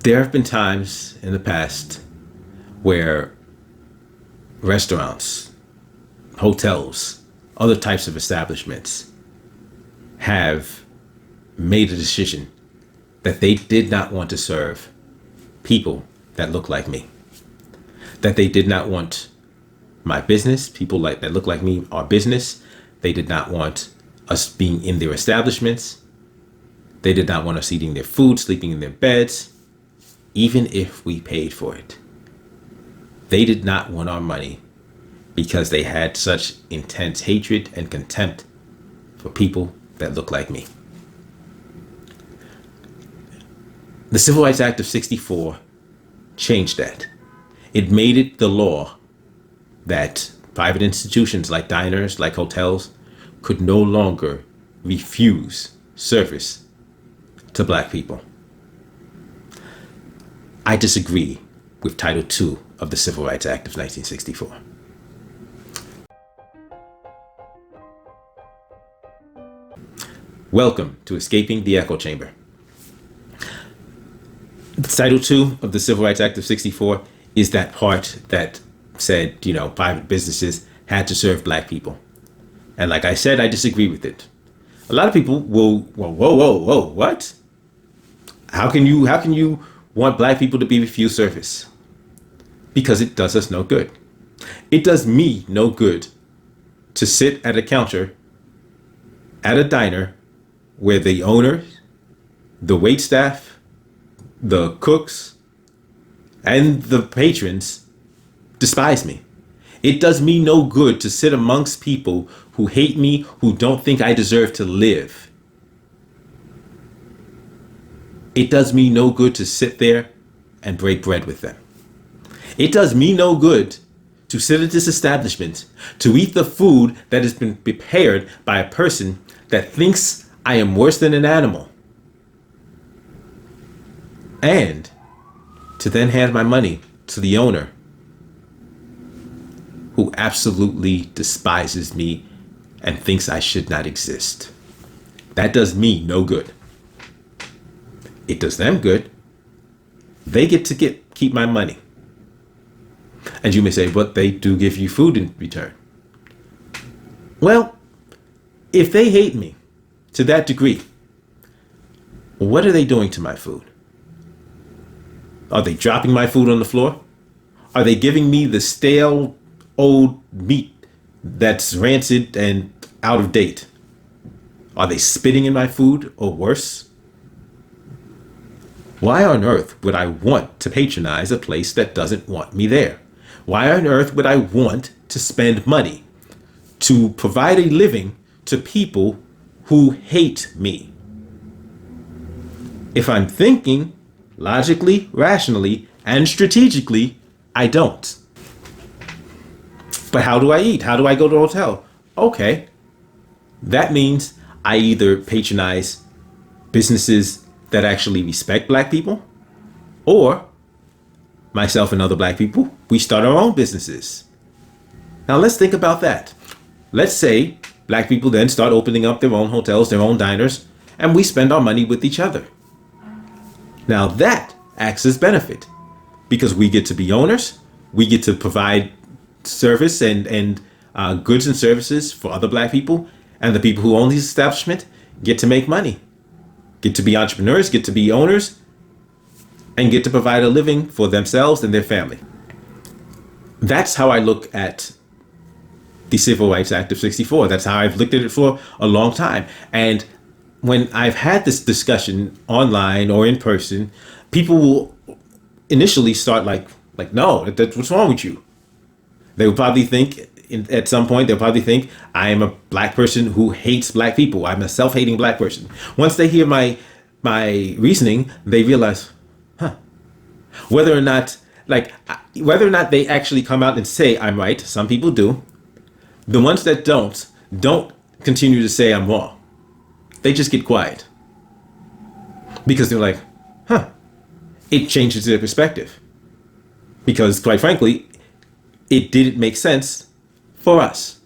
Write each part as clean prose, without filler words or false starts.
There have been times in the past where restaurants, hotels, other types of establishments have made a decision that they did not want to serve people that look like me. That they did not want my business, people that look like me, our business. They did not want us being in their establishments. They did not want us eating their food, sleeping in their beds, even if we paid for it. They did not want our money because they had such intense hatred and contempt for people that look like me. The Civil Rights Act of '64 changed that. It made it the law that private institutions like diners, like hotels, could no longer refuse service to Black people. I disagree with Title II of the Civil Rights Act of 1964. Welcome to Escaping the Echo Chamber. Title II of the Civil Rights Act of '64 is that part that said, private businesses had to serve Black people. And like I said, I disagree with it. A lot of people will, whoa, what? How can you want Black people to be refused service? Because it does us no good. It does me no good to sit at a counter at a diner where the owners, the wait staff, the cooks, and the patrons despise me. It does me no good to sit amongst people who hate me, who don't think I deserve to live. It does me no good to sit there and break bread with them. It does me no good to sit at this establishment to eat the food that has been prepared by a person that thinks I am worse than an animal, and to then hand my money to the owner who absolutely despises me and thinks I should not exist. That does me no good. It does them good. They get to keep my money. And you may say, but they do give you food in return. Well, if they hate me to that degree, what are they doing to my food? Are they dropping my food on the floor? Are they giving me the stale old meat that's rancid and out of date? Are they spitting in my food or worse? Why on earth would I want to patronize a place that doesn't want me there? Why on earth would I want to spend money to provide a living to people who hate me? If I'm thinking logically, rationally, and strategically, I don't. But how do I eat? How do I go to a hotel? Okay, that means I either patronize businesses that actually respect Black people, or myself and other Black people, we start our own businesses. Now let's think about that. Let's say Black people then start opening up their own hotels, their own diners, and we spend our money with each other. Now that acts as benefit because we get to be owners, we get to provide service and goods and services for other Black people, and the people who own these establishments get to make money, get to be entrepreneurs, get to be owners, and get to provide a living for themselves and their family. That's how I look at the Civil Rights Act of '64. That's how I've looked at it for a long time. And when I've had this discussion online or in person, people will initially start like no, what's wrong with you? They will probably think, at some point, they'll probably think I am a Black person who hates Black people. I'm a self-hating Black person. Once they hear my reasoning, they realize, whether or not they actually come out and say I'm right. Some people do. The ones that don't continue to say I'm wrong. They just get quiet because they're like, it changes their perspective. Because quite frankly, it didn't make sense for us.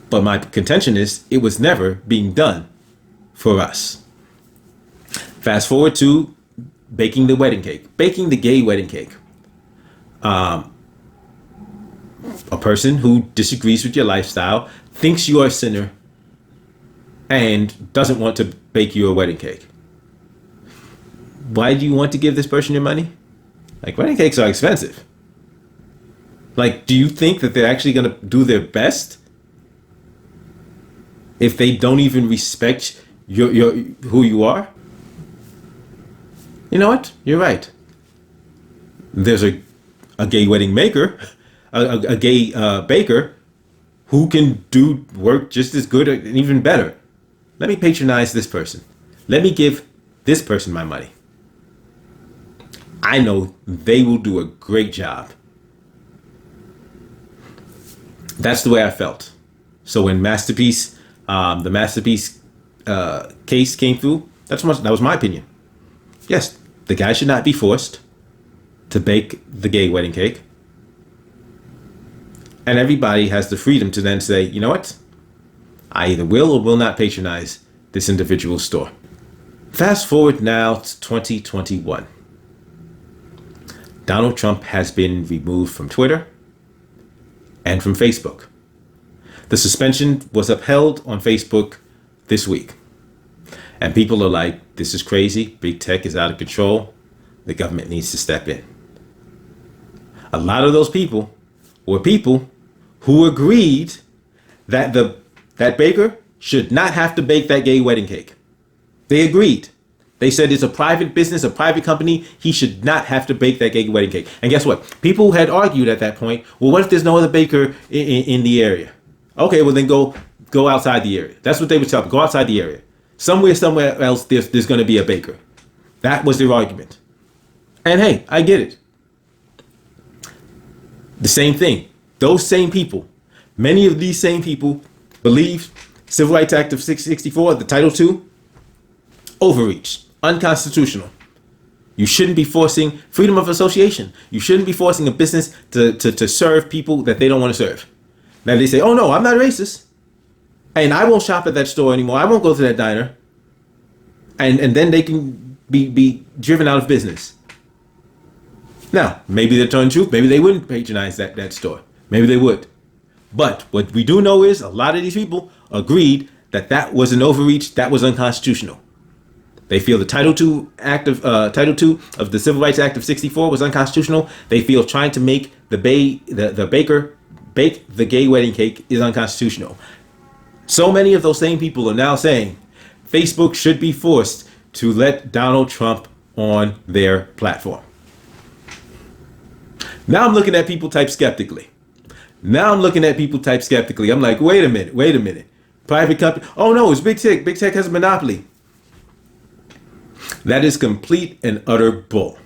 But my contention is it was never being done for us. Fast forward to baking the wedding cake, baking the gay wedding cake. A person who disagrees with your lifestyle, thinks you are a sinner, and doesn't want to bake you a wedding cake. Why do you want to give this person your money? Like, wedding cakes are expensive. Like, do you think that they're actually going to do their best if they don't even respect your who you are? You know what? You're right. There's a gay wedding maker, a gay baker who can do work just as good and even better. Let me patronize this person. Let me give this person my money. I know they will do a great job. That's the way I felt. So when the Masterpiece case came through, that was my opinion. Yes, the guy should not be forced to bake the gay wedding cake. And everybody has the freedom to then say, you know what? I either will or will not patronize this individual store. Fast forward now to 2021. Donald Trump has been removed from Twitter and from Facebook. The suspension was upheld on Facebook this week. And people are like, this is crazy. Big tech is out of control. The government needs to step in. A lot of those people were people who agreed that that baker should not have to bake that gay wedding cake. They agreed. They said it's a private business, a private company. He should not have to bake that gay wedding cake. And guess what? People had argued at that point, well, what if there's no other baker in the area? Okay, well then go outside the area. That's what they would tell them. Go outside the area. Somewhere else, there's going to be a baker. That was their argument. And hey, I get it. The same thing. Those same people, many of these same people believe Civil Rights Act of 664, the Title II, overreach, unconstitutional. You shouldn't be forcing freedom of association. You shouldn't be forcing a business to serve people that they don't want to serve. Now they say, oh no, I'm not racist. And I won't shop at that store anymore. I won't go to that diner. And then they can be driven out of business. Now, maybe they're telling the truth. Maybe they wouldn't patronize that store. Maybe they would. But what we do know is a lot of these people agreed that was an overreach, that was unconstitutional. They feel the Title II of the Civil Rights Act of 64 was unconstitutional. They feel trying to make the baker bake the gay wedding cake is unconstitutional. So many of those same people are now saying Facebook should be forced to let Donald Trump on their platform. Now I'm looking at people type skeptically. I'm like, wait a minute. Private company. Oh no, it's big tech. Big tech has a monopoly. That is complete and utter bull.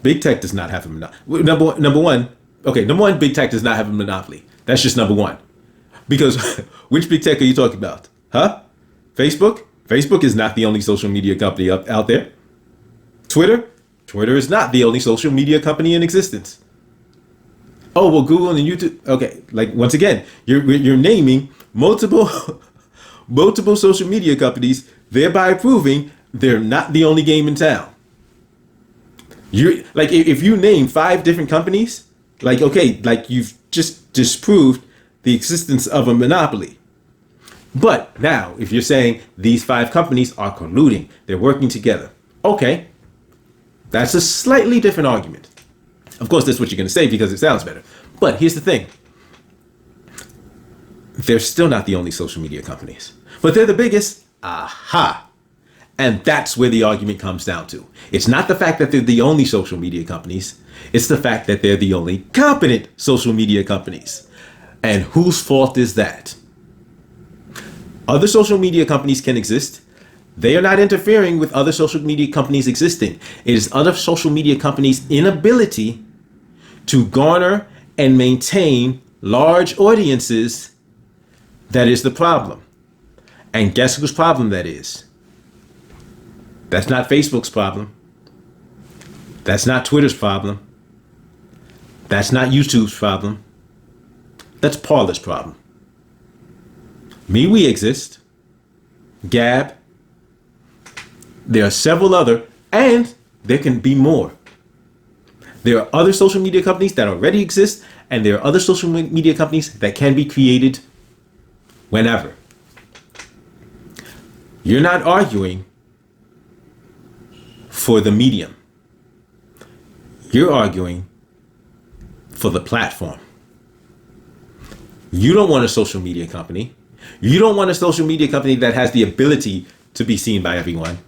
Big tech does not have a monopoly. Number one, big tech does not have a monopoly. That's just number one. Because which big tech are you talking about? Huh? Facebook? Facebook is not the only social media company out there. Twitter? Twitter is not the only social media company in existence. Oh, well, Google and YouTube. Okay, like once again, you're naming multiple social media companies, thereby proving they're not the only game in town. You're like, if you name 5 different companies, like, okay, like you've just disproved the existence of a monopoly. But now, if you're saying these 5 companies are colluding, they're working together, okay, that's a slightly different argument. Of course, that's what you're going to say because it sounds better. But here's the thing. They're still not the only social media companies, but they're the biggest. Aha. And that's where the argument comes down to. It's not the fact that they're the only social media companies. It's the fact that they're the only competent social media companies. And whose fault is that? Other social media companies can exist. They are not interfering with other social media companies existing. It is other social media companies' inability to garner and maintain large audiences that is the problem. And guess whose problem that is? That's not Facebook's problem. That's not Twitter's problem. That's not YouTube's problem. That's Parler's problem. We exist. Gab. There are several other, and there can be more. There are other social media companies that already exist, and there are other social media companies that can be created whenever. You're not arguing for the medium. You're arguing for the platform. You don't want a social media company. You don't want a social media company that has the ability to be seen by everyone.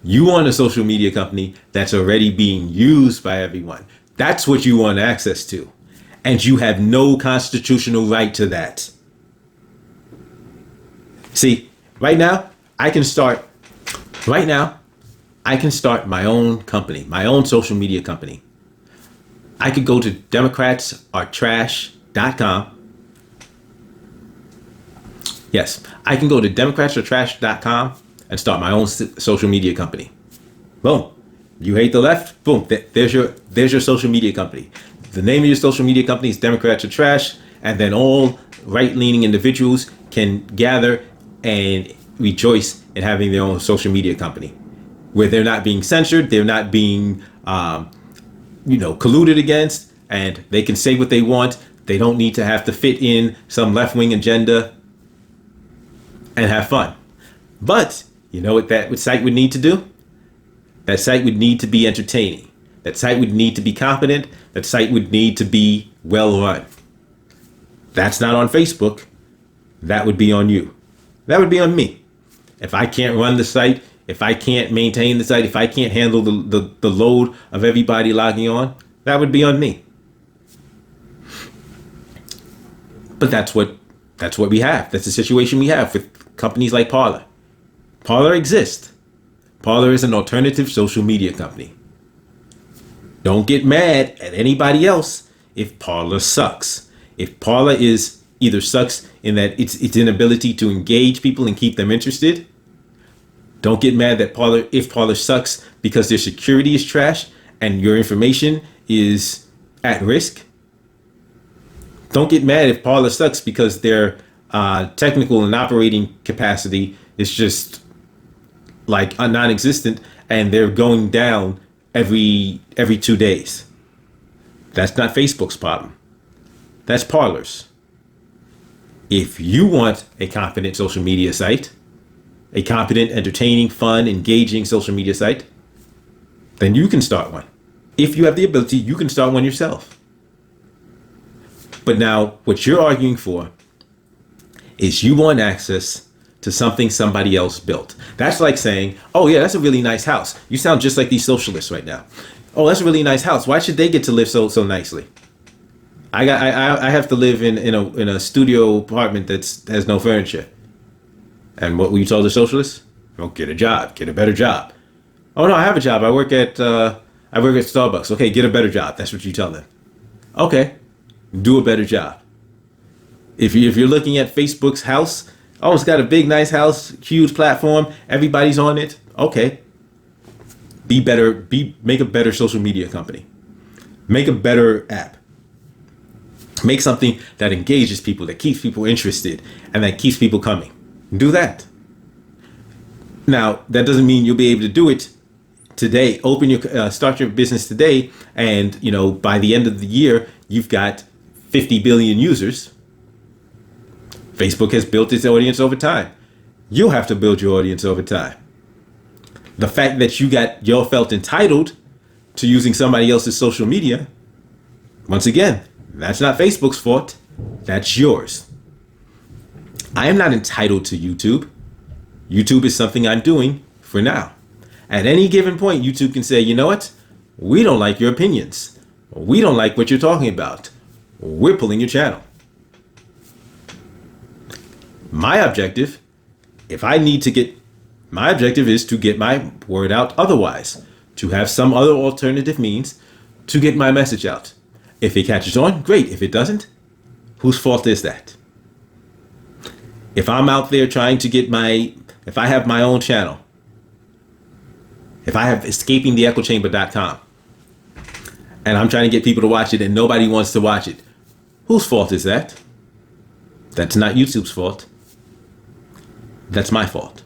You want a social media company that's already being used by everyone. That's what you want access to. And you have no constitutional right to that. See, right now, I can start my own company, my own social media company. I could go to democratsaretrash.com. Yes, I can go to democratsaretrash.com and start my own social media company. Boom. You hate the left? Boom. There's your social media company. The name of your social media company is Democrats Are Trash, and then all right-leaning individuals can gather and rejoice in having their own social media company, where they're not being censored, they're not being, colluded against, and they can say what they want. They don't need to have to fit in some left-wing agenda and have fun. But you know what that site would need to do? That site would need to be entertaining. That site would need to be competent. That site would need to be well run. That's not on Facebook. That would be on you. That would be on me. If I can't run the site, if I can't maintain the site, if I can't handle the load of everybody logging on, that would be on me. But that's what we have. That's the situation we have with companies like Parler. Parler exists. Parler is an alternative social media company. Don't get mad at anybody else if Parler sucks. If Parler is either sucks in that its inability to engage people and keep them interested, don't get mad that if Parler sucks because their security is trash and your information is at risk. Don't get mad if Parler sucks because their technical and operating capacity is just like non-existent and they're going down every 2 days. That's not Facebook's problem. That's Parler's. If you want a competent social media site, a competent, entertaining, fun, engaging social media site, then you can start one. If you have the ability, you can start one yourself. But now what you're arguing for is you want access to something somebody else built. That's like saying, oh yeah, that's a really nice house. You sound just like these socialists right now. Oh, that's a really nice house. Why should they get to live so nicely? I have to live in a studio apartment that has no furniture. And what will you tell the socialists? Oh, get a job, get a better job. Oh no, I have a job. I work at Starbucks. Okay, get a better job. That's what you tell them. Okay, do a better job. If you're looking at Facebook's house, oh, it's got a big, nice house, huge platform, everybody's on it. Okay, be better. Make a better social media company. Make a better app. Make something that engages people, that keeps people interested, and that keeps people coming. Do that. Now, that doesn't mean you'll be able to do it today. Start your business today, and by the end of the year, you've got 50 billion users. Facebook has built its audience over time. You'll have to build your audience over time. The fact that you felt entitled to using somebody else's social media, once again, that's not Facebook's fault. That's yours. I am not entitled to YouTube. YouTube is something I'm doing for now. At any given point, YouTube can say, you know what? We don't like your opinions. We don't like what you're talking about. We're pulling your channel. My objective is to get my word out otherwise, to have some other alternative means to get my message out. If it catches on, great. If it doesn't, whose fault is that? If I'm out there trying to if I have my own channel, if I have escapingtheechochamber.com and I'm trying to get people to watch it and nobody wants to watch it, whose fault is that? That's not YouTube's fault. That's my fault.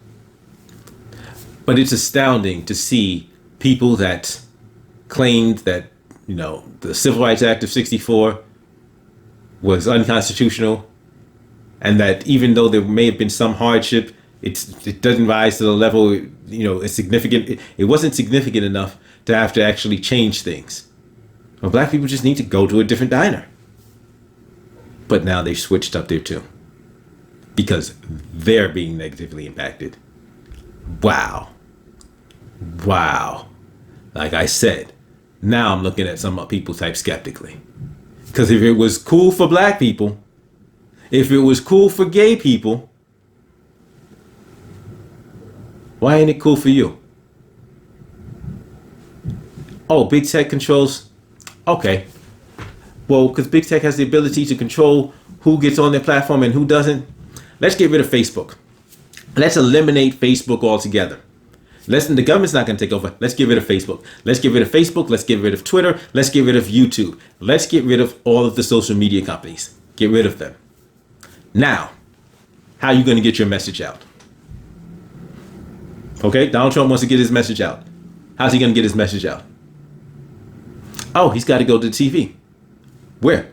But it's astounding to see people that claimed that, the Civil Rights Act of 64 was unconstitutional, and that even though there may have been some hardship, it doesn't rise to the level, it's significant. It wasn't significant enough to have to actually change things. Well, black people just need to go to a different diner. But now they've switched up there too, because they're being negatively impacted. Wow. Like I said, now I'm looking at some people type skeptically. Because if it was cool for black people, if it was cool for gay people, why ain't it cool for you? Oh, big tech controls. Okay. Well, because big tech has the ability to control who gets on their platform and who doesn't. Let's get rid of Facebook. Let's eliminate Facebook altogether. The government's not going to take over. Let's get rid of Facebook. Let's get rid of Facebook. Let's get rid of Twitter. Let's get rid of YouTube. Let's get rid of all of the social media companies. Get rid of them. Now, how are you going to get your message out? Okay, Donald Trump wants to get his message out. How's he going to get his message out? Oh, he's got to go to the TV. Where?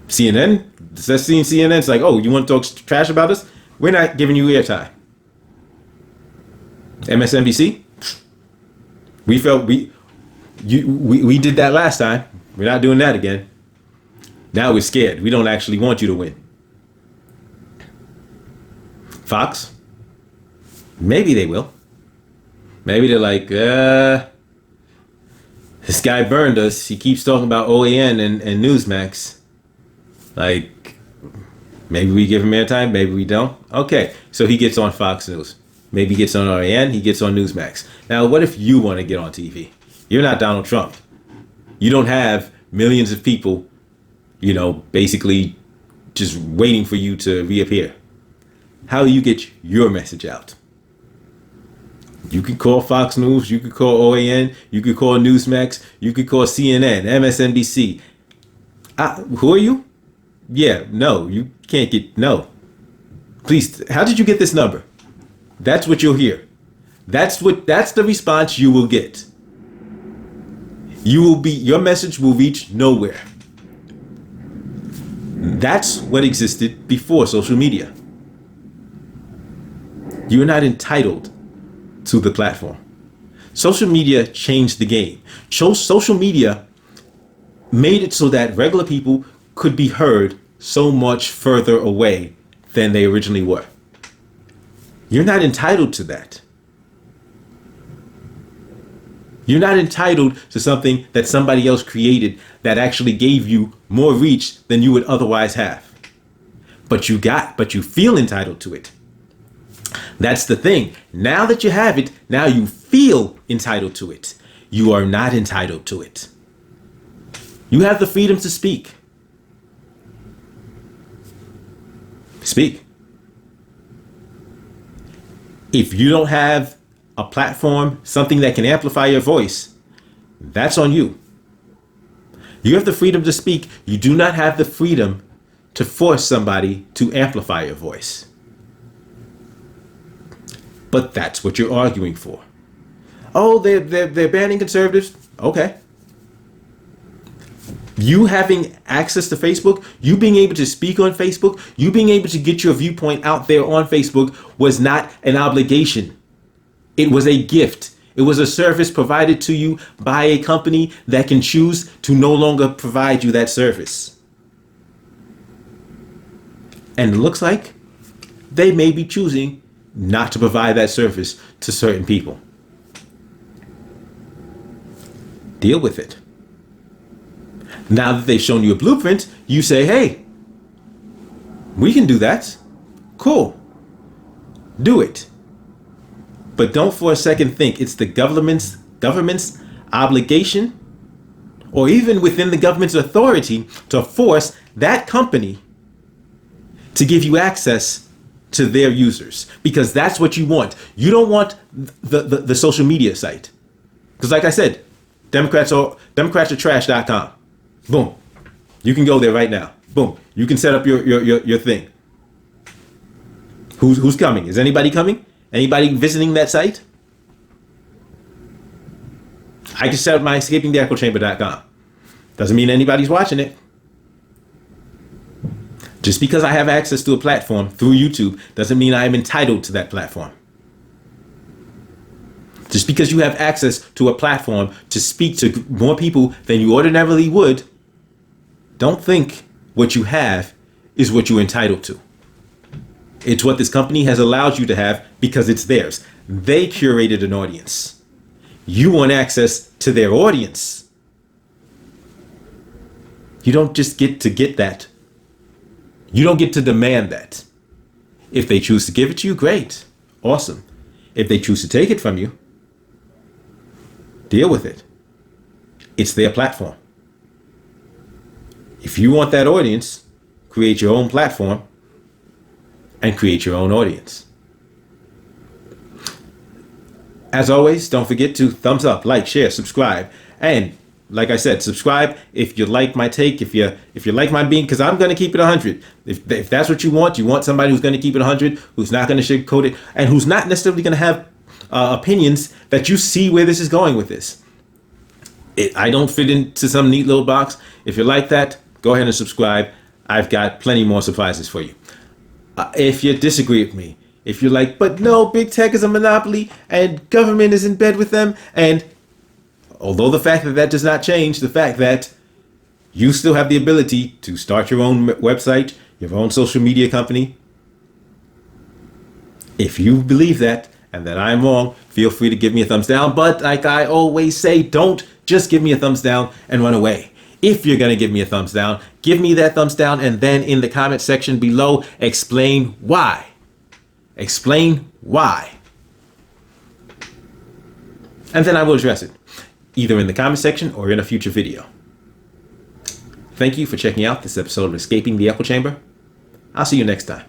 CNN? That's seeing CNN. It's like, oh, you want to talk trash about us? We're not giving you airtime. MSNBC? We did that last time. We're not doing that again. Now we're scared. We don't actually want you to win. Fox? Maybe they will. Maybe they're like, this guy burned us. He keeps talking about OAN and Newsmax. Like, maybe we give him airtime, maybe we don't. Okay, so he gets on Fox News. Maybe he gets on OAN, he gets on Newsmax. Now, what if you want to get on TV? You're not Donald Trump. You don't have millions of people, basically just waiting for you to reappear. How do you get your message out? You could call Fox News, you could call OAN, you could call Newsmax, you could call CNN, MSNBC. Who are you? Yeah, no, you can't get, no. Please, how did you get this number? That's what you'll hear. That's the response you will get. Your message will reach nowhere. That's what existed before social media. You're not entitled to the platform. Social media changed the game. Social media made it so that regular people could be heard so much further away than they originally were. You're not entitled to that. You're not entitled to something that somebody else created that actually gave you more reach than you would otherwise have. But you feel entitled to it. That's the thing. Now that you have it, now you feel entitled to it. You are not entitled to it. You have the freedom to speak. Speak. If you don't have a platform, something that can amplify your voice, that's on you. You have the freedom to speak. You do not have the freedom to force somebody to amplify your voice. But that's what you're arguing for. Oh, they're banning conservatives. Okay. You having access to Facebook, you being able to speak on Facebook, you being able to get your viewpoint out there on Facebook was not an obligation. It was a gift. It was a service provided to you by a company that can choose to no longer provide you that service. And it looks like they may be choosing not to provide that service to certain people. Deal with it. Now that they've shown you a blueprint, you say, hey, we can do that. Cool. Do it. But don't for a second think it's the government's obligation, or even within the government's authority, to force that company to give you access to their users, because that's what you want. You don't want the social media site. Because like I said, Democrats are trash.com. Boom. You can go there right now. Boom. You can set up your thing. Who's coming? Is anybody coming? Anybody visiting that site? I can set up my escapingtheechochamber.com. Doesn't mean anybody's watching it. Just because I have access to a platform through YouTube doesn't mean I am entitled to that platform. Just because you have access to a platform to speak to more people than you ordinarily would, don't think what you have is what you're entitled to. It's what this company has allowed you to have because it's theirs. They curated an audience. You want access to their audience. You don't just get to get that. You don't get to demand that. If they choose to give it to you, great. Awesome. If they choose to take it from you, deal with it. It's their platform. If you want that audience, create your own platform and create your own audience. As always, don't forget to thumbs up, like, share, subscribe, and like I said, subscribe if you like my take, if you like my being, because I'm going to keep it 100. If that's what you want somebody who's going to keep it 100, who's not going to sugarcoat it, and who's not necessarily going to have opinions that you see where this is going with this. I don't fit into some neat little box. If you like that, go ahead and subscribe. I've got plenty more surprises for you. If you disagree with me, if you're like, but no, big tech is a monopoly and government is in bed with them, and although the fact that that does not change the fact that you still have the ability to start your own website, your own social media company. If you believe that and that I'm wrong, feel free to give me a thumbs down. But like I always say, don't just give me a thumbs down and run away. If you're going to give me a thumbs down, give me that thumbs down, and then in the comment section below, explain why. Explain why. And then I will address it, either in the comment section or in a future video. Thank you for checking out this episode of Escaping the Echo Chamber. I'll see you next time.